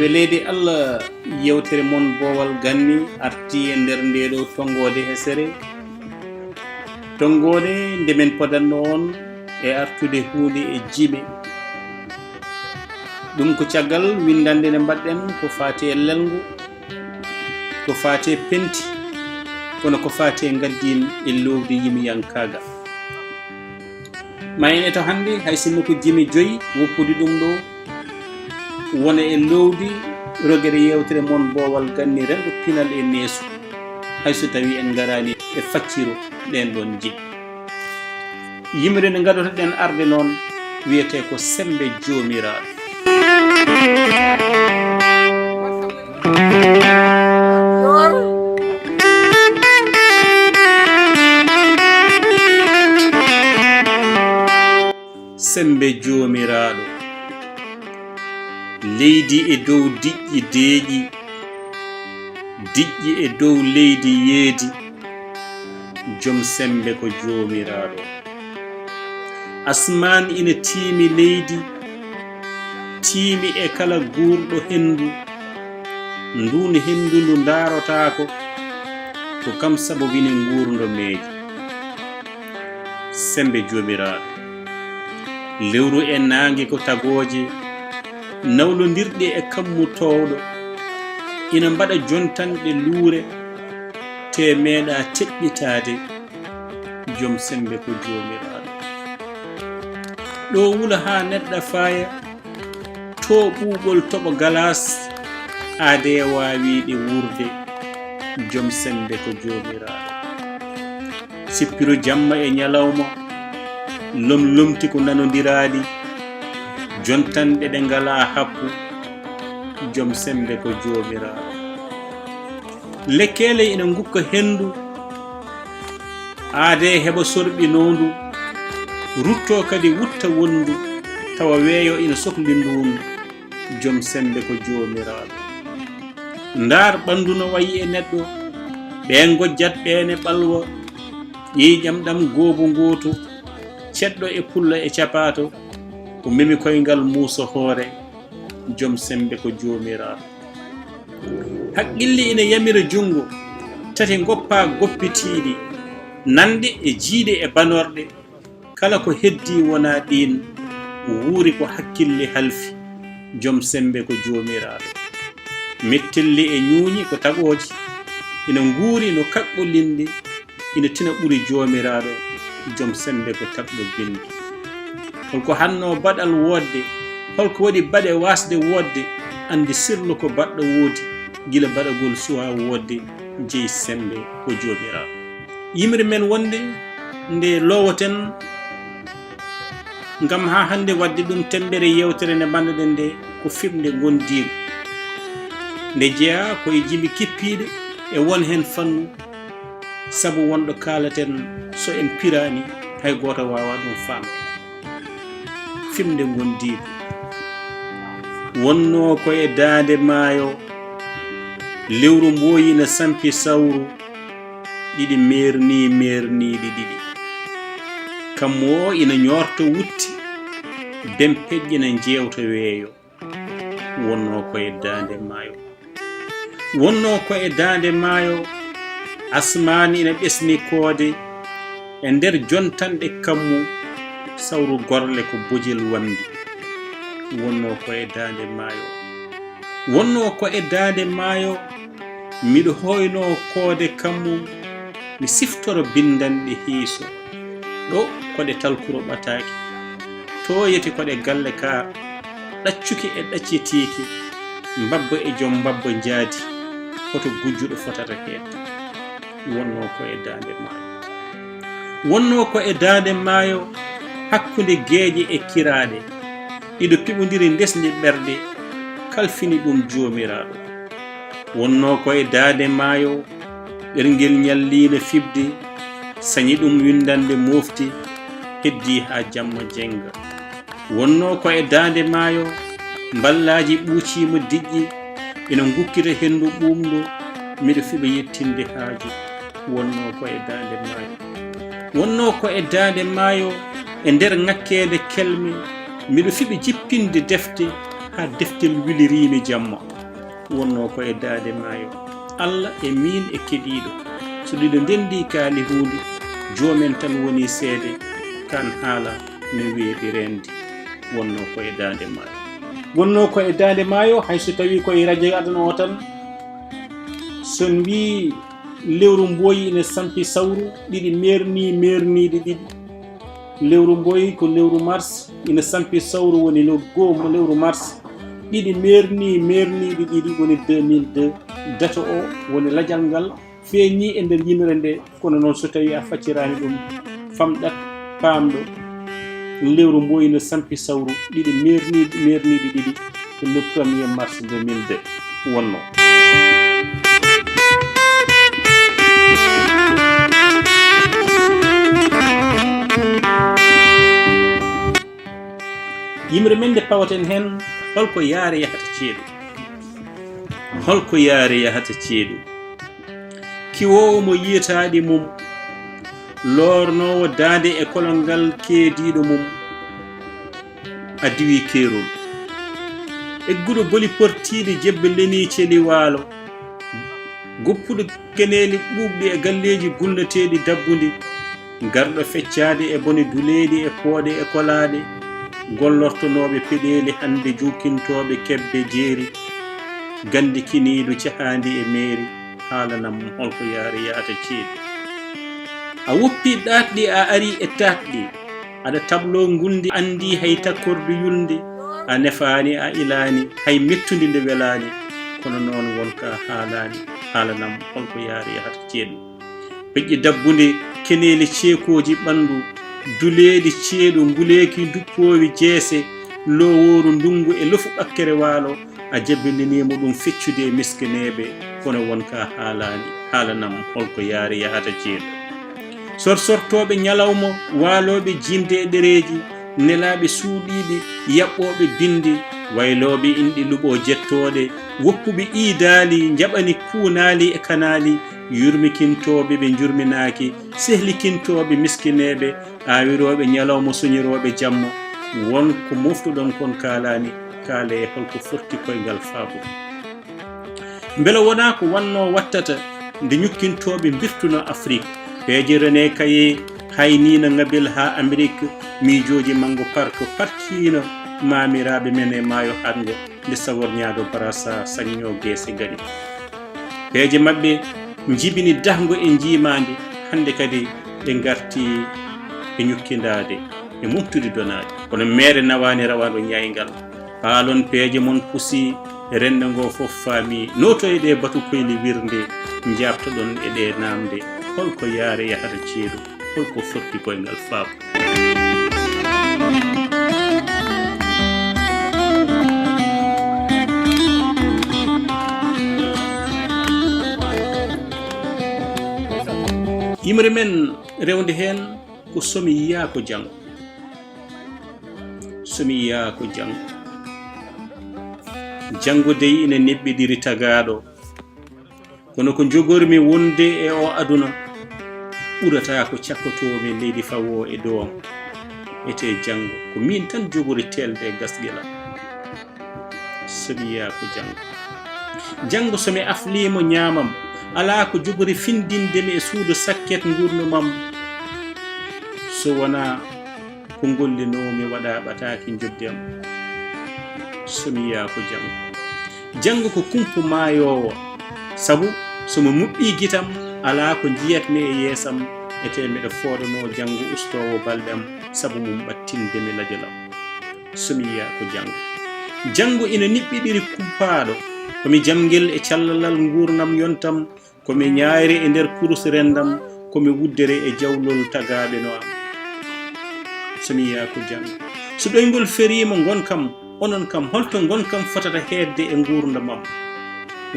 Welede Allah yewtere mon boowal ganni arti e nder ndeɗo tongode hesere tongode nde men podanno on e artude hunde e jiɓe ɗum ko caggal windande nde mbaɗɗen ko fati e lelngu ko fati e penti kono ko fati e gaddin e lowdi yimiyankaga ma en eto hande hay sinno ko jimi joyi woppude ɗum ɗo wona e lowdi rogere yewtere mon boowal ganni renɗo pinal e neesu hayso tawi en garani e facciro ɗen ɗon jiɗi yimre nde gaɗotoɗen arde noon wiyete ko sembe jomiraɗo sembe jomiraɗo leydi e dow diƴƴi deeƴi diƴƴi e dow leydi yeedi joom sembe ko joomiraɗo asman ina tiimi leydi tiimi e kala guurɗo hendu ndun hendu ndu daarotako ko kam sabu wini nguurdo meeji sembe joomiraɗo lewru e naange ko tagooje nawlodirɗe e kammu towɗo ina mbaɗa jontanɗe luure te meeɗa teɓɓitade joom sembe ko joomiraɗo ɗo wula ha neɗɗa faaya to ɓuuɓol toɓo galas aade wawiɗe wurde joom sembe ko joomiraɗo sippiro jamma e ñalawma lomlomti ko nanodiraɗi jontanɗe ɗe ngala happu joom sembe ko joomiraɗo lekkele ina gukka hendu aade heɓa sorɓinondu rutto kadi wutta wondu tawa weeyo ina sohli ndundu joom sembe ko joomiraɗo ndar ɓandu no wayi e neɗɗo ɓe gojjat ɓene ɓalwa ƴiƴam ɗam goobo gooto ceɗɗo e pulla e capato ko memi koyngal muuso hoore joom sembe ko joomiraɗo haqqille ina yamira jungo tati goppa goppitiɗi nande e jiiɗe e banorɗe kala ko heddi wona ɗin wuuri ko hakkille halfi joom sembe ko joomiraɗo mettelli e ñuuñi ko tagoji ina nguuri no kaɓɓolinde ina tina ɓuri joomiraɗo joom sembe ko taɓɓo bindi holko hanno baɗal wodde holko waɗi baɗe wasde wodde andi sirlu ko baɗɗo woodi gila baɗagol suwa wodde jeyi sembe ko joomiraɗo yimre men wonde nde lowoten ngam ha hande wadde ɗum tembere yewtere nde banduɗen nde ko fimde gondigo nde jeeya koye jimi kippiɗe e won hen fannu sabu wonɗo kalaten so en pirani hay goto wawa ɗum famde fimde gondigo wonno koye daande maayo lewru mboyina sampi sawru ɗiɗi merniɗi ɗiɗi kammo o ina ñorto wutti bem peƴƴina jewta weeyo wonno koye daande maayo wonno koye daande maayo asmani ina ɓesni koode e nder jontanɗe kammu sawru gorle ko bojel wandi wonno koye daande maayo wonno koye daande maayo miɗo hoyno koode kammu mi siftoro bindanɗe hiiso ɗo koɗe talkuro ɓataki to yeti koɗe galle ka ɗaccuki e ɗaccitiki mbabba e joom mbabba jaadi koto gujjuɗo fotata hedde wonno koye daande maayo wonno koye daande maayo hakkude geeƴe e kiraɗe ɗiɗo piɓodiri ndesde ɓerɗe kalfini ɗum joomiraɗo wonno koye daande maayo ɓerngel ñallino fibde sañi ɗum windande mofti heddi ha jamma jenga wonno ko e dande maayo mballaji ɓuucimo diƴƴi ina gukkita hendu ɓumɗo miɗo fiɓa yettinde haaju wonno ko e dande maayo wonno ko e dande maayo e nder ŋakkede kelme miɗo fiɓa jippinde defte ha deftel wilirimi jamma wonno ko e dande maayo Allah e min e keɗiɗo so ɗiɗo ndendi kaali hunde joomen tan woni seede kan haala no weeɓi rendi wonno ko e dande maayo wonno ko e dande maayo hayso tawi koye radio aduna o tan son mbi lewru mboyi ine sampi sawru ɗiɗi merniɗi ɗiɗi lewru mboyi ko lewru mars ina sampi sawru woni no gomo lewru mars ɗiɗi merniɗi ɗiɗi woni 2002 data o woni ladial ngal feeñi e nder yimre nde kono noon so tawi a faccirani ɗum famɗat paamɗo lewru mboyi no sampi sawru ɗiɗi merniɗi ɗiɗi ko le 1er mars 2002 wonno yimre men nde pawaten hen holko yaare yahata ceeɗu holko yaare yahata ceeɗu kiwowo mo yiyataɗi mum lornowo dande e kolol ngal keediɗo mum a diwi keerol egguɗo boli portiɗi jebbe leni celi waalo goppuɗo keneeli ɓuuɓɗi e galleji gulnateɗi dabbundi garɗo feccade e bone duleɗi e pooɗe e kolaɗe gollortonoɓe peɗeli hande jukkintoɓe kebbe jeeri gandi kiniɗo cahandi e meeri haalanam holko yaari yahata ceeɗu a woppi ɗatɗi a ari e tatɗi aɗa tablo ngundi andi hay takkorde yulde a nefani a ilani hay mettude nde welani kono noon wonka haalani haalanam holko yaari yahata ceeɗu peƴƴi dabbude keneeli ceekoji ɓandu duleeɗi ceeɗu nguleki duppowi jeese loworu ndungu e lofu ɓakkere waalo a jabbindinimo ɗum feccude e miskineɓe kono wonka haalani haalanam holko yaari yahata ceeɗu sorsortoɓe ñalawma waaloɓe jinde e ɗereji nelaɓe suuɗiɓe yaɓɓoɓe bindi wayloɓe inɗi luɓo jettoɗe woppuɓe iidaali jaɓani kuunaali e kanaali yurmikintoɓe ɓe jurminaki sehlikintoɓe miskineɓe awiroɓe ñalawma soñiroɓe jamma wonko moftuɗon kon kaalani kaale e holko forti koyngal faabo beele wona ko wanno wattata nde ñukkintoɓe birtuno Afrique peeje René Kaye haynina ngabel ha Amérique miijoji mango parko parkino mamiraɓe men e maayo hango nde saworñado barasa sañño geese gadi peeje mabɓe jibini dahgo e jimade hande kadi ɓe garti e ñukkindade e mumtude donade kono mere nawani rawano ñaygal haalon peeje mon pusi rende ngo fof faami notoyɗe batu koyli wirde jabtoɗon e ɗe namde holko yaare yahata ceeɗu holko forti koyngal faabo yimre men rewde hen ko somi yiya ko janggo somi yiya ko janggo janggo dey ina neɓɓiɗiri tagaɗo kono ko jogormi wonde e o aduna ɓurata ko cakkotomi leydi fawo e doom ete janggo ko min tan jogori telde e gasguela somi yiya ko janggo janggo somi aflimo ñamam ala ko jogori findindemi e suudu sakket gurnumam so wona ko gollinomi waɗa ɓataki joddem somi yiya ko janggo janggo ko kumpu maayowo sabu somo muɓɓi guitam ala ko jiyatmi e yeesam ete miɗa fooɗano janggo ustowo balɗam sabu mum ɓattindemi ladialam somi yiya ko janggo janggo ina niɓɓiɗiri kumpaɗo komi jamguel e callalal gurnam yontam komi ñaayre e nder kurus rendam komi wuddere e jawlol tagaɓe no am somi yiya ko janggo so ɗoygol ferima gonkam onon kam holto gonkam fotata hedde e gurdamam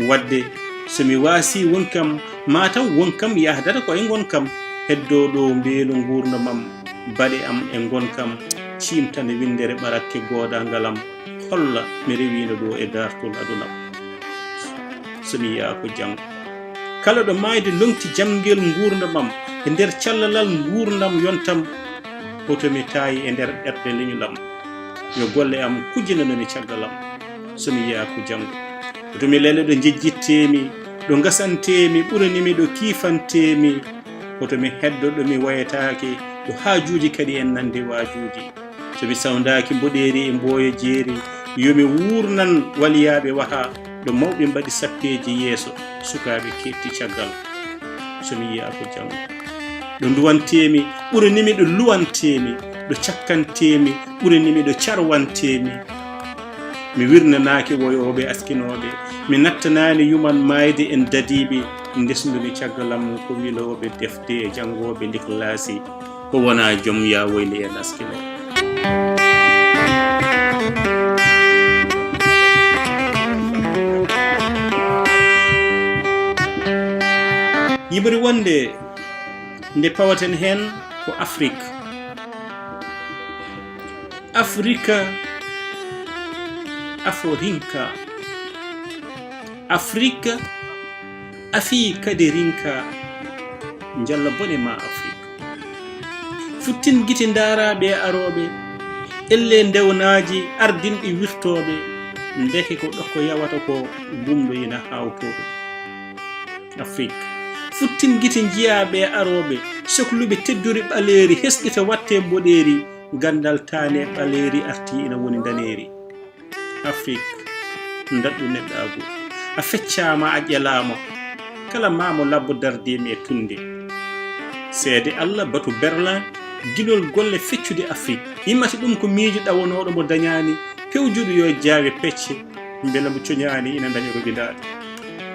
wadde somi waasi wonkam mataw wonkam yahdata ko e gonkam heddo ɗo mbeelo gurdamam baɗe am e gonkam cimtane windere ɓarakke goodangalam holla mi rewino ɗo e dartol aduna somi yiya ko janggo kala ɗo mayde longti jamguel gurdamam e nder callalal gurdam yontam hotomi tayi e nder ɗerɗe leñulam yo golle am kujinanomi caggalam somi yiya ko janggo hotomi lele ɗo jejjittemi ɗo gasantemi ɓuranimi ɗo kiifantemi hotomi heddo ɗomi wayatake ɗo haajuji kadi en nande waajuji somi sawdaki mboɗeri e mboyo jeeri yomi wurnan waliyaɓe waha ɗo mawɓe mbaɗi sappeji yeeso sukaɓe ketti caggal somi yiya ko janggo ɗo duwantemi ɓuranimi ɗo luwantemi ɗo cakkantemi ɓuranimi ɗo carwantemi mi wirnanaki woyoɓe askinoɓe mi nattanani yuman mayde en dadiɓe ndesdumi caggalam ko wiloɓe defte e jangoɓe liklasi ko wona joom ya woyli en askinoɓe yimri wonde nde pawaten hen ko Afrique aforinka Afrique afi kadi rinka jalla bone ma Afrique futtin giti daraɓe aroɓe elle ndewnaji ardinɗi wirtoɓe ndeke ko ɗokko yawata ko gumɗo ina hawtoɗo Afrique futtin giti jiyaɓe aroɓe sohluɓe tedduri ɓaleri hesɗita watte mboɗeri gandal tane ɓaleri arti ina woni daneri Afrique daɗɗu neɗɗagu a feccama a ƴelama kala mamo labbo dardemi e tunde seede Allah batu Berlin gilol golle feccude Afrique yimmata ɗum ko miijo ɗawonoɗo mo dañani pewjuɗo yo jaawe pecce beela mo coñani ina daña roguidade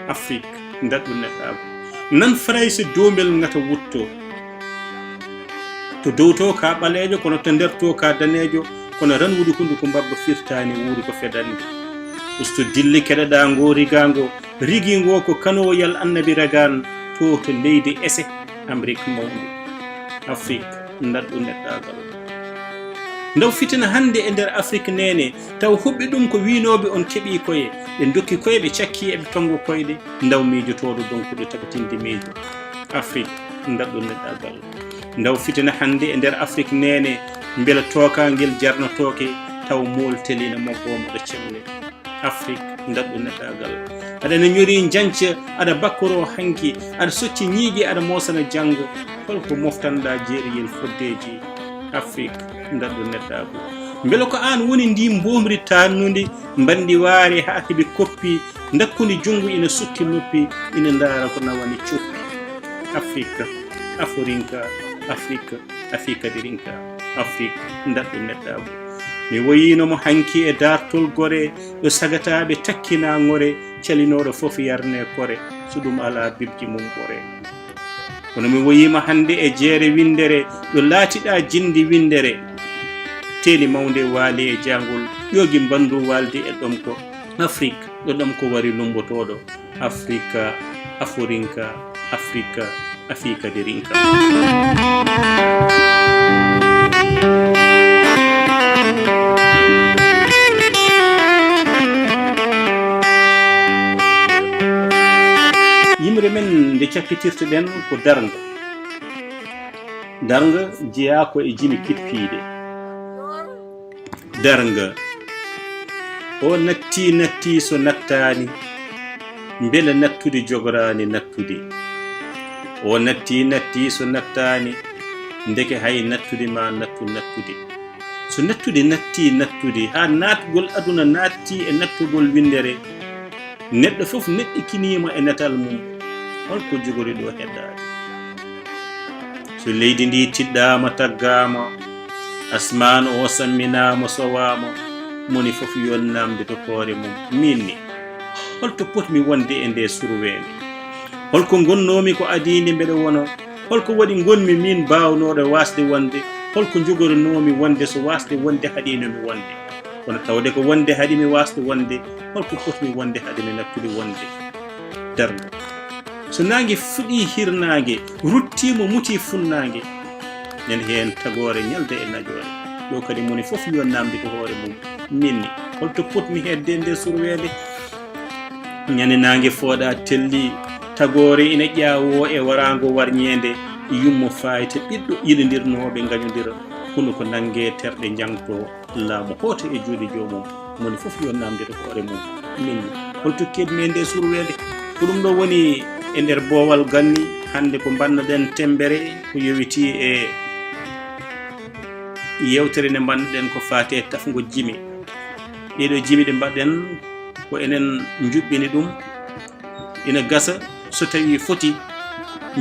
Afrique daɗɗu neɗɗagu nan frayse dombel ngata wutto to dowto ka ɓalejo kono to nder to ka danejo kono ran wuɗi hunde ko mbabba firtani wuuri ko fedande usto dilli keɗeɗa ngo rigango rigi ngo ko kanoyal annabi ragan to to leydi ese Amérique mawɗi Afrique daɗɗu neɗɗagal ndaw fitina hande e nder Afrique nene taw huɓɓi ɗum ko winoɓe on keeɓi koye ɓe dokki koye ɓe cakki eɓe tongo koyɗe ndaw miijotoɗo donc ɗo tabatinde miijo Afrique daɗɗu neɗɗagal ndaw fitina hande e nder Afrique nene beela tokangel jarnotoke taw moltelina mabbomo ɗo cemle Afrique daɗɗu neɗɗagal aɗana ñori janca aɗa bakkoro hanki aɗa socci ñiiƴe aɗa mosana janggo holko moftanɗa jeeriyel foddeji Afrique daɗɗu neɗɗago beela ko an woni ndi mbomri tannude mbandi waare ha heeɓi koppi dakkude junggo ina sukki noppi ina ndaara ko nawani coppi Afrique aforinka Afrique kadi rinka Afrique daɗɗu neɗɗago mi woyinomo hanki e dartol gore ɗo sagataɓe takkinagore calinoɗo foof yarne kore so ɗum ala bibji mum ɓore kono mi woyima hande e jeere windere ɗo laatiɗa jindi windere teeli mawde waali e jangol ƴoogi mbandu walde e ɗom ko Afrique ɗo ɗom ko wari lumbotoɗo Afrique aforinka Afrique de rinka yimre men nde cappitirteɗen ko darga jeeya ko e jimi kitpiide darga o natti so nattani beela nattude jogorani nattude o natti so nattani ndeke hay nattude ma nattude so nattude nattude ha natgol aduna natti e nattugol windere neɗɗo fof neɗɗikinima e natal mum holko jogori ɗo heddade so leydi ndi tiɗɗama taggama asman o samminama sowama moni fof yonnamde to koore mum minni holto potmi wonde e nde surwende holko gonnomi ko adinde mbeɗa wono holko waɗi gonmi min bawnoɗo wasde wonde holko jogornomi wonde so wasde wonde haɗinomi wonde kono tawde ko wonde haɗimi wasde wonde holko potmi wonde haɗimi nattude wonde darga so nangue fuɗi hirnangue ruttima muti funnangue nen hen tagore ñalde e najore ɗo kadi moni fof yo namdito hoore mum minni holto potmi hedde nde surwede ñande nangue fooɗa telli tagore ina ƴaawo e warango warñede yummo fayte ɓiɗɗo yiɗodirnoɓe gañodira kono ko nangue terɗe jangto laamu hoto e juuɗe jomum moni fof yo namdito hoore mum minni holto kedmi e nde surwede ko ɗum ɗo woni e nder boowal ganni hande ko bannoɗen tembere ko yowiti e yewtere nde bannoɗen ko fate e tafgo jimi ɗeɗo jimi ɗe mbaɗɗen ko enen juɓɓini ɗum ina gasa so tawi foti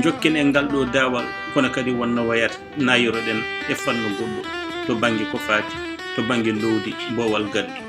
jokken e ngal ɗo dawal kono kadi wonno wayata nayoroɗen e fanno goɗɗo to banggue ko fati to banggue lowdi boowal ganni